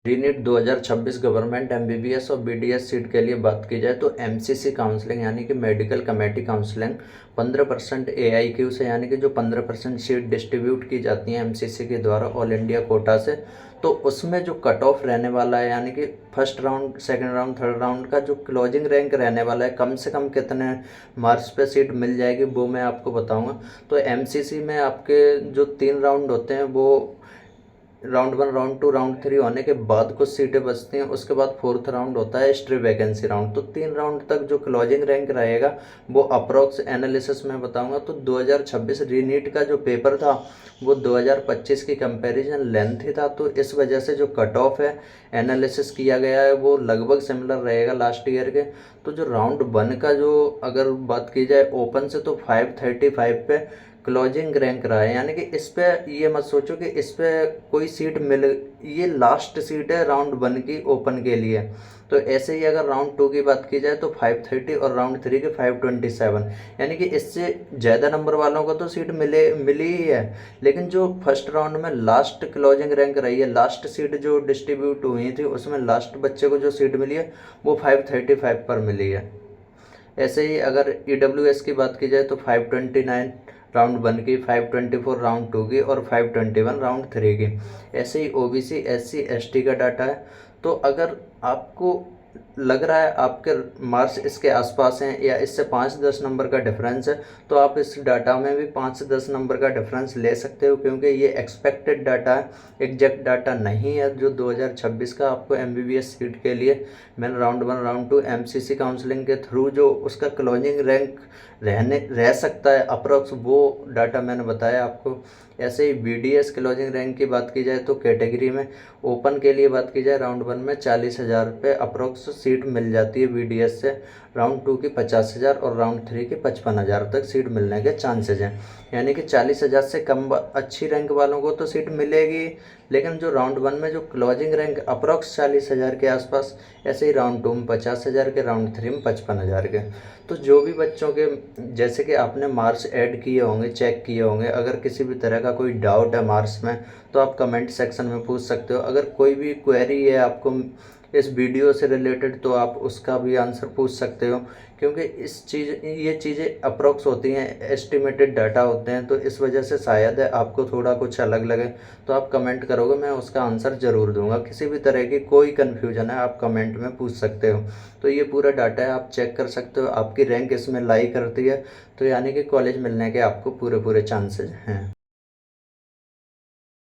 रीनीट 2026 government MBBS और BDS seat के लिए बात की जाए तो एमसीसी काउंसलिंग यानी कि मेडिकल कमेटी काउंसलिंग 15% एआईक्यू से यानी कि जो 15% सीट डिस्ट्रीब्यूट की जाती हैं एमसीसी के द्वारा ऑल इंडिया कोटा से, तो उसमें जो कट ऑफ रहने वाला है यानी कि first round, second round, third round का जो क्लोजिंग रैंक रहने वाला है, कम से कम कितने मार्क्स पे सीट मिल जाएगी वो मैं आपको बताऊंगा। तो एमसीसी में आपके जो 3 राउंड होते हैं वो राउंड 1, राउंड 2, राउंड 3 होने के बाद कुछ सीटें बचती हैं, उसके बाद फोर्थ राउंड होता है स्ट्री वैकेंसी राउंड। तो 3 राउंड तक जो क्लोजिंग रैंक रहेगा वो अप्रोक्स एनालिसिस में बताऊंगा। तो 2026 रीनीट का जो पेपर था वो 2025 की कंपैरिजन लेंथी था, तो इस वजह से जो कट ऑफ है एनालिसिस किया गया है वो लगभग सिमिलर रहेगा लास्ट ईयर के। तो जो राउंड 1 का जो अगर बात की जाए ओपन से, तो 535 पे क्लोजिंग रैंक रहा है, यानी कि इस पे ये मत सोचो कि इस पे कोई सीट मिल, ये लास्ट सीट है राउंड 1 की ओपन के लिए। तो ऐसे ही अगर राउंड 2 की बात की जाए तो 530 और राउंड 3 के 527, यानी कि इससे ज़्यादा नंबर वालों को तो सीट मिली ही है। लेकिन जो फर्स्ट राउंड में लास्ट क्लोजिंग रैंक रही है, लास्ट सीट जो डिस्ट्रीब्यूट हुई थी उसमें लास्ट बच्चे को जो सीट मिली है वो 535 पर मिली है। ऐसे ही अगर ईडब्ल्यूएस की बात की जाए तो 529 राउंड 1 की, 524 राउंड 2 की और 521 राउंड 3 की। ऐसे ही ओबीसी, एससी, एसटी का डाटा है। तो अगर आपको लग रहा है आपके मार्क्स इसके आसपास हैं या इससे 5-10 नंबर का डिफरेंस है, तो आप इस डाटा में भी 5 से 10 नंबर का डिफरेंस ले सकते हो, क्योंकि ये एक्सपेक्टेड डाटा है, एग्जैक्ट डाटा नहीं है। जो 2026 का आपको एमबीबीएस सीट के लिए मैंने राउंड 1, राउंड 2 एमसीसी काउंसलिंग के थ्रू जो उसका क्लोजिंग रैंक रह सकता है अप्रोक्स, वो डाटा मैंने बताया आपको। ऐसे ही बीडीएस क्लोजिंग रैंक की बात की जाए तो कैटेगरी में ओपन के लिए बात की जाए राउंड 1 में 40,000 पे अप्रोक्स सीट मिल जाती है बीडीएस से, राउंड 2 की 50,000 और राउंड 3 की 55,000 तक सीट मिलने के चांसेज हैं। यानी कि 40,000 से कम अच्छी रैंक वालों को तो सीट मिलेगी, लेकिन जो राउंड 1 में जो क्लोजिंग रैंक अप्रोक्स 40,000 के आसपास, ऐसे ही राउंड 2 में 50,000 के, राउंड 3 में 55,000 के। तो जो भी बच्चों के, जैसे कि आपने मार्क्स ऐड किए होंगे, चेक किए होंगे, अगर किसी भी तरह का कोई डाउट है मार्क्स में तो आप कमेंट सेक्शन में पूछ सकते हो। अगर कोई भी क्वेरी है आपको इस वीडियो से रिलेटेड तो आप उसका भी आंसर पूछ सकते हो, क्योंकि ये चीज़ें अप्रोक्स होती हैं, एस्टिमेटेड डाटा होते हैं, तो इस वजह से शायद है आपको थोड़ा कुछ अलग लगे। तो आप कमेंट करोगे, मैं उसका आंसर ज़रूर दूंगा। किसी भी तरह की कोई कन्फ्यूजन है आप कमेंट में पूछ सकते हो। तो ये पूरा डाटा है, आप चेक कर सकते हो, आपकी रैंक इसमें लाई करती है, तो यानी कि कॉलेज मिलने के आपको पूरे चांसेज हैं।